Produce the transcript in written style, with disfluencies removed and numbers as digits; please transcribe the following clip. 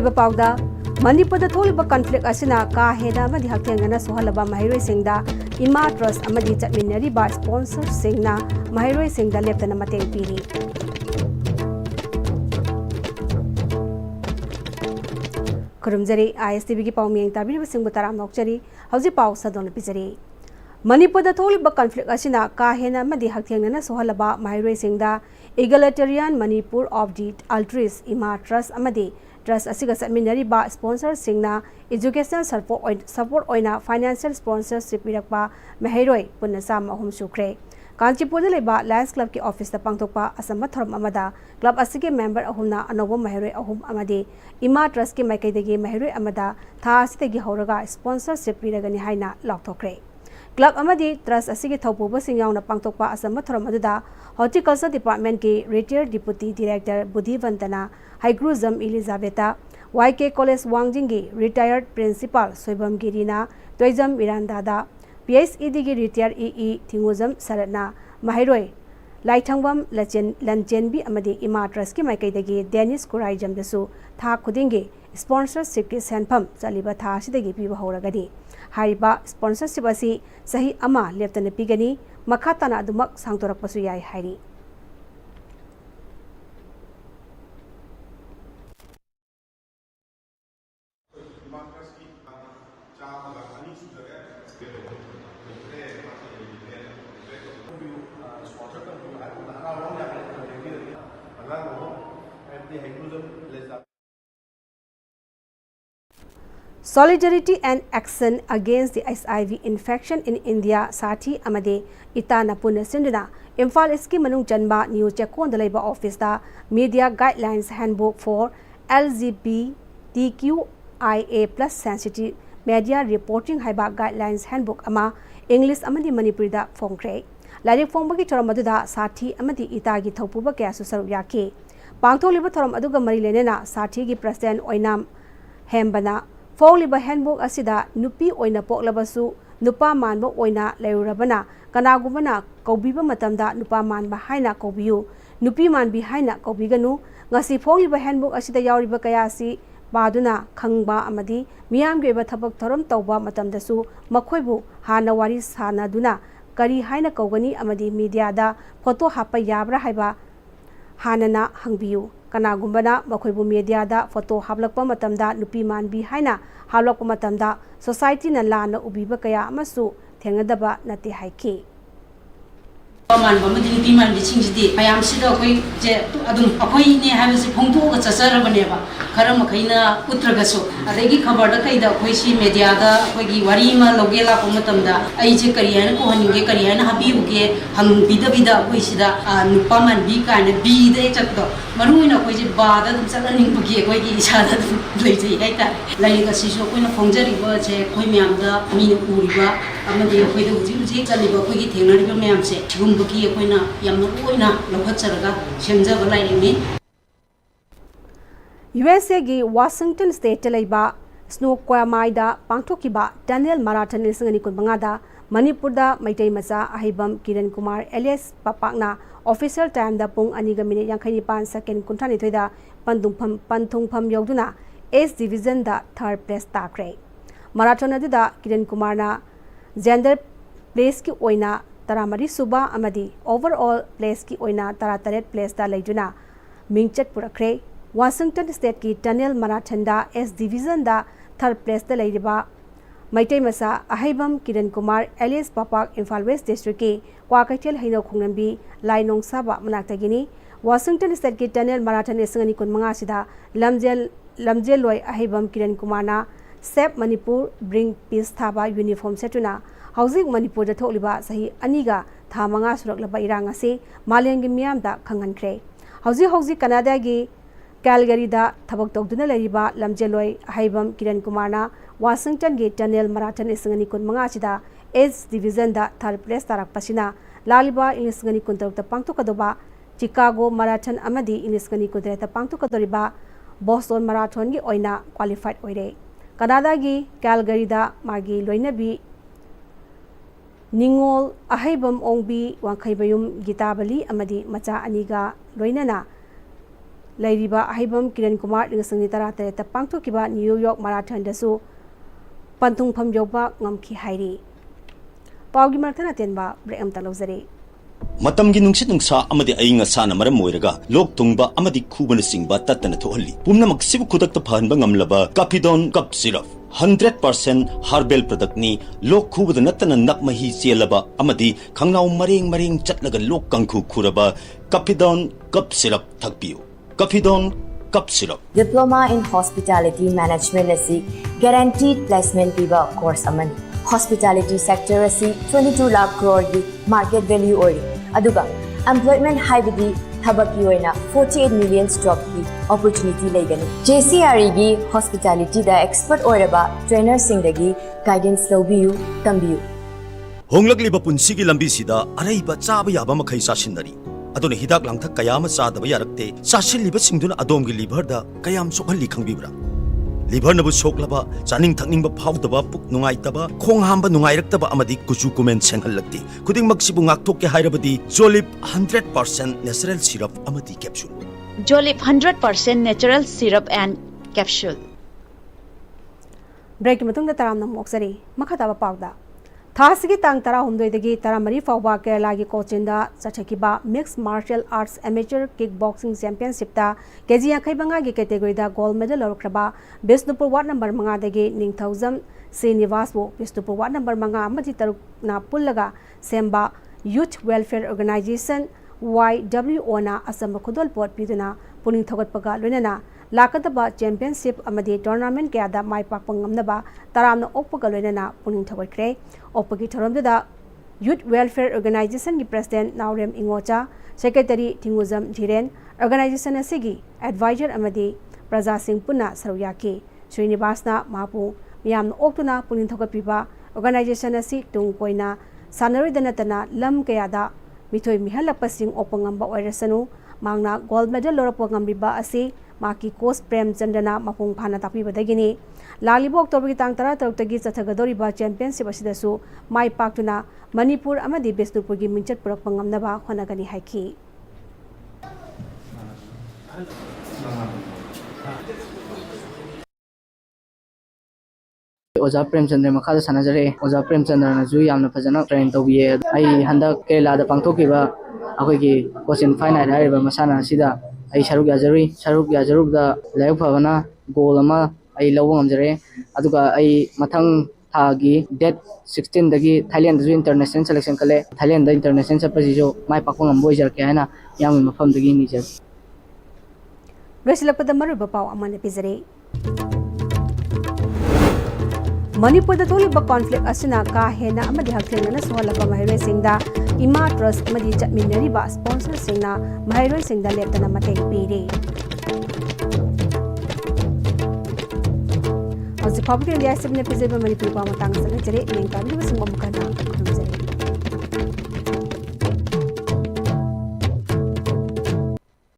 अरोइब पाउदा Manipur थोलिब conflict असिना का हेना मदि हक्थेंगना सोहलबा महिरोइ सिंगदा इमा ट्रस्ट अमदि चटमिनरिबा स्पॉन्सर सिंगना महिरोइ सिंगदा लेप्तना मतेंग पीरी खुरुमजरी ISTV की पाउमियंग ताबिरिब सिंगबु तराम नोकचरी हौजि पाउ सदोन पिजरी मणिपुर थोलिब कन्फ्लिक्ट असिना का हेना मदि हक्थेंगना सोहलबा महिरोइ सिंगदा इगलिटरियन Manipur of the altruist Ima trust अमदि ट्रस्ट असिगा चटमिनरिबा स्पॉन्सर सिंगना एजुकेशनल सपोर्ट ओइना फाइनेंशियल स्पॉन्सरशिप पिरकपा महिरोइ पुन्ना चाम अहुम सुख्रे कांचीपुर लेबा लायंस क्लब की ऑफिस पांगथोकपा असम थोरम अमदा क्लब असिगे मेंबर अहुमना अनोबो महिरोइ अहुम अमदि इमा ट्रस्ट के माइकैदगी महिरोइ अमदा था असिदगी हौरगा स्पॉन्सरशिप पिरगनि हाइना लौथोखरे क्लब अमदि ट्रस्ट असिगे थौपुबसिंग यावना पांगथोकपा असम थोरम अदुदा हॉर्टिकल्चर डिपार्टमेंट की रिटायर्ड डिप्यूटी डायरेक्टर बुद्धिवंतना हाइग्रुजम इलिजाबेता YK कॉलेज वांगजिंगी रिटायर्ड प्रिंसिपल सोइबम गिरीना तोइजम मिरांदादा PhD की रिटायर्ड EE थिंगुजम सरना महिरोइ लाइथंगबम लंचेनबी अमदि इमा ट्रस्ट की माइकैदगी डेनिस कुराइजमदसु था खुदिंगे स्पॉन्सरशिप की सेंफम चलिबा था सिदगी पीबा हौरगनी हाइबा स्पॉन्सरशिप असी सही अमा लेप्तन पीगनी मखा तना अदुमक सांगतोरकपसु याय हाइरी Solidarity and Action Against the HIV Infection in India Sathi Amade Itana Puna Sinduna Imphal East Manung Chanba New Chakon the Labour Office da Media Guidelines Handbook for LGBTQIA+ Sensitive Media Reporting Haiba Guidelines Handbook Ama English Amadi Manipuri da Fongkre Larik Fongbagi Toramadu Sathi Amadi Itagi Thopuba Kasu Saru Yaki Pangto Liba Toram Aduga Marilenena Sathi gi President Oinam Hembana Fauliba handbook asida nupi oina poklabasu nupa manba oina leurabana kanagumana kaubiba matamda nupa manba haina kaubiyu nupi manbi haina kaubiganu ngasi fauliba handbook asida yauriba kayasi baduna khangba amadi miyamge ba thabak thoram tawba matamdasu makhoibu hana wari sanaduna kari haina kaugani amadi media da photo hapa yabra haiba hanana hangbiyu Kanagumbana Makoibu media da photo hablakpa matamda nupi manbi haina halokpa matamda society na lana ubiba kaya amasu thengadaba nati haiki man ba madi nupi man bi chingdi payam sida koi je adum akoi ne habisi phongtu ga chachara bane ba kharam khaina utraga so adegi khabar da kai da koi si media da koi gi wari ma logela ko matamda ai je kariyan ko haninge kariyan habi uge hang bida koi sida nupa man bi ka ne bi de chakdo maruina koi je ba da dum chana ning bugi koi gi isa da lei je hai ta lai ga si so koi na phongjari ba je koi myam da mi ne uri ba amade koi da uji chali ba koi gi thengnari ba myam se buki akoina yamna oina lokhatsaraga semjaba lairimi USA gi Washington State laiba Snoqualmie pangthokiba Daniel Marathon lisangani kunbanga da Manipur da maitai macha ahibam Kiran Kumar alias Papakna official time da pung 2:59 second kunthani thoida panthungpham yauduna S division da third place takre marathon adu da Kiran Kumar na gender place ki oina Taramari Suba Amadi overall place ki oina Tarataret place da leiduna mingchat purakre Washington State ki Tunnel Marathon da S division da third place da leidiba Maitai Masa Ahibam Kiran Kumar alias Papak Imphal West District ki Kwakaitel Haino Khongnambi Lainong Saba Manaktagini Washington State ki Tunnel Marathon esangani kunmanga sida lamjel loi Ahibam Kiran Kumar na Save Manipur Bring Peace thaba uniform setuna Housing Manipur da tholiba sahi aniga thamanga suraklaba irang ase malengi miyam da khangankhre hauji Canada gi Calgary da thabak tawduna leriba lamjeloi haibam Kiran Kumar na Washington gi Tunnel Marathon esangani kunmanga chida S division da third place tarak pasina laliba inglisngani kuntaruk ta pangtokadoba Chicago Marathon amadi inglisngani kuntre ta pangtokadoriba Boston Marathon gi oina qualified oire Canada gi Calgary da magi loinabi Ningol Ahibam Ongbi Wangkhaibayum Gitabali Amadi Macha Aniga Loinana ꯂꯩꯔꯤꯕ ꯑꯍꯩꯕꯝ ꯀꯤꯔꯟ ꯀꯨꯃꯥꯔ ꯂꯤꯡꯁꯪꯅꯤ 18ꯇ ꯄꯥꯡꯊꯣꯛꯈꯤꯕ new York ꯃꯥꯔꯥꯊꯟꯗꯁꯨ ꯄꯟꯊꯨꯡꯐꯝ ꯌꯧꯕ ꯉꯝꯈꯤ ꯍꯥꯏꯔꯤ ꯄꯥꯎꯒꯤ ꯃꯔꯛꯇ ꯑꯇꯦꯟꯕ break ꯑꯃꯇ ꯂꯧꯖꯔꯤ ꯃꯇꯝꯒꯤ ꯅꯨꯡꯁꯤꯠ ꯅꯨꯡꯁꯥ ꯑꯃꯗꯤ ꯑꯏꯪ ꯑꯁꯥꯅ ꯃꯔꯝ ꯑꯣꯏꯔꯒ ꯂꯣꯛ ꯊꯨꯡꯕ ꯑꯃꯗꯤ ꯈꯨꯕꯅꯆꯤꯡꯕ ꯇꯠꯇꯅ ꯊꯣꯛꯍꯜꯂꯤ ꯄꯨꯝꯅꯃꯛ ꯁꯤꯕꯨ ꯈꯨꯗꯛꯇ ꯐꯍꯟꯕ ꯉꯝꯂꯕ ꯀꯥꯐꯤꯗꯣꯟ ꯀꯞ ꯁꯤꯔꯞ 100% ꯍꯥꯔꯕꯦꯜ ꯄ꯭ꯔꯗꯛꯅꯤ ꯂꯣꯛ ꯈꯨꯕꯗ ꯅꯠꯇꯅ ꯅꯞ ꯃꯍꯤ ꯆꯦꯜꯂꯕ ꯑꯃꯗꯤ ꯈꯪꯅꯥꯎ ꯃꯔꯦꯡ ꯃꯔꯦꯡ ꯆꯠꯂꯒ ꯂꯣꯛ ꯀꯪꯈꯨ ꯈꯨꯔꯕ ꯀꯥꯐꯤꯗꯣꯟ ꯀꯞ ꯁꯤꯔꯞ ꯊꯛꯄꯤꯌꯨ ꯀꯥꯐꯤꯗꯣꯟ cup syrup Diploma in Hospitality Management asi guaranteed placement piba course amani hospitality sector asi 22 lakh crore gi market value ori aduga employment haibidi thabaki oina 48 million job ki opportunity leigani JCRE gi hospitality da expert oraba trainer sing dagi guidance lobiyu tambiyu होंगलगलिबा पुंसिगी लंबी सिदा अरैबा चाबा याबा मखै सासिनरी अदुने हिदाक लांथक कयाम चादबा यारक्ते सासिलिबा सिंगदुना अदोमगी लिभरदा कयाम सोखल्ली खंगबिब्रा liver Nabu सोखलबा चानिंग थकनिंगबा फावदबा पुक नुंगाइतबा खोंग हांबा नुंगाइरक्तबा अमदि कुचु कुमेन सेंहल्लक्ति खुदिंगमक सिबु ngakthokke hairabadi Jolip 100% natural syrup amadi capsule Jolip 100% natural syrup and capsule break की मतुंग तरामना मोक्सरी मखताबा पावदा थासिगी तांग 13 13 फाउबा केरला की कोचिंदा चचकिबा mix martial arts amateur kickboxing championship ता केजी 85 की कैटेगरी दा गोल्ड मेडल लौरखरबा बिष्णुपुर वार्ड नंबर 5 दगी निंगथौजम श्रीनिवास बो बिष्णुपुर वार्ड नंबर 5 अमजी तरुक ना पुल्लगा सेंबा यूथ वेलफेयर ऑर्गेनाइजेशन YWO ना असम खुदोल पोट पिदुना पुनिंग थगतपगा लोइनना लाकदबा चैंपियनशिप अमदी टूर्नामेंट कयादा माई पाकपा ngamnaba taramna okpaga loinana puning thawaikhre okpagi thoromda youth welfare organization ki president Naurem Ingocha secretary Thinguzam Dhiren organization asigi advisor amadi Praja Singh Punna Saruyaki Srinivasna Mapu miyamna oktuna puning thawpiba organization asi tung koina sanaroidana tana lam kayada mithoi mihalapasing opangamba oirasanu mangna gold medal lorapwa ngambiba asi माकी coach प्रेमचंद्रना मपुंग फाना तापीबदगिनी लालिबो October की तांग 13 तगी चथगदोरिबा चैंपियनशिप असिदसु माई पाक्तुना मणिपुर अमदी बिष्णुपुर की मिंचत पुरक्पा ngamnaba होनगनी हाइखी ओजा प्रेमचंद्र मखादा सनाजरे ओजा प्रेमचंद्र नजु यामना फजना ट्रेन तौबिए आई हंदा केरला दा पांगथोकिबा अखोगी कोचिन फाइनल हाइबा मसाना सिदा आई शाहरुख याजरूब दा लाइक फवना गोल अमा I love ngamjare aduga ai mathang thagi date 16 dagi Thailand da international selection kale Thailand da international sapasi jo mai pakong amboi jar ke haina yam mafam dagi ni jar Resilapada maruba paw amane pizare Manipur da tholiba conflict asina ka hena amadi hakthengna sohalaba mahirai singda ima trust amadi chatminariba sponsor singna mahirai singda leptana mateng pire Hausi public India 7 episode Manipur pa matang sa jare lengka ni basing mamukana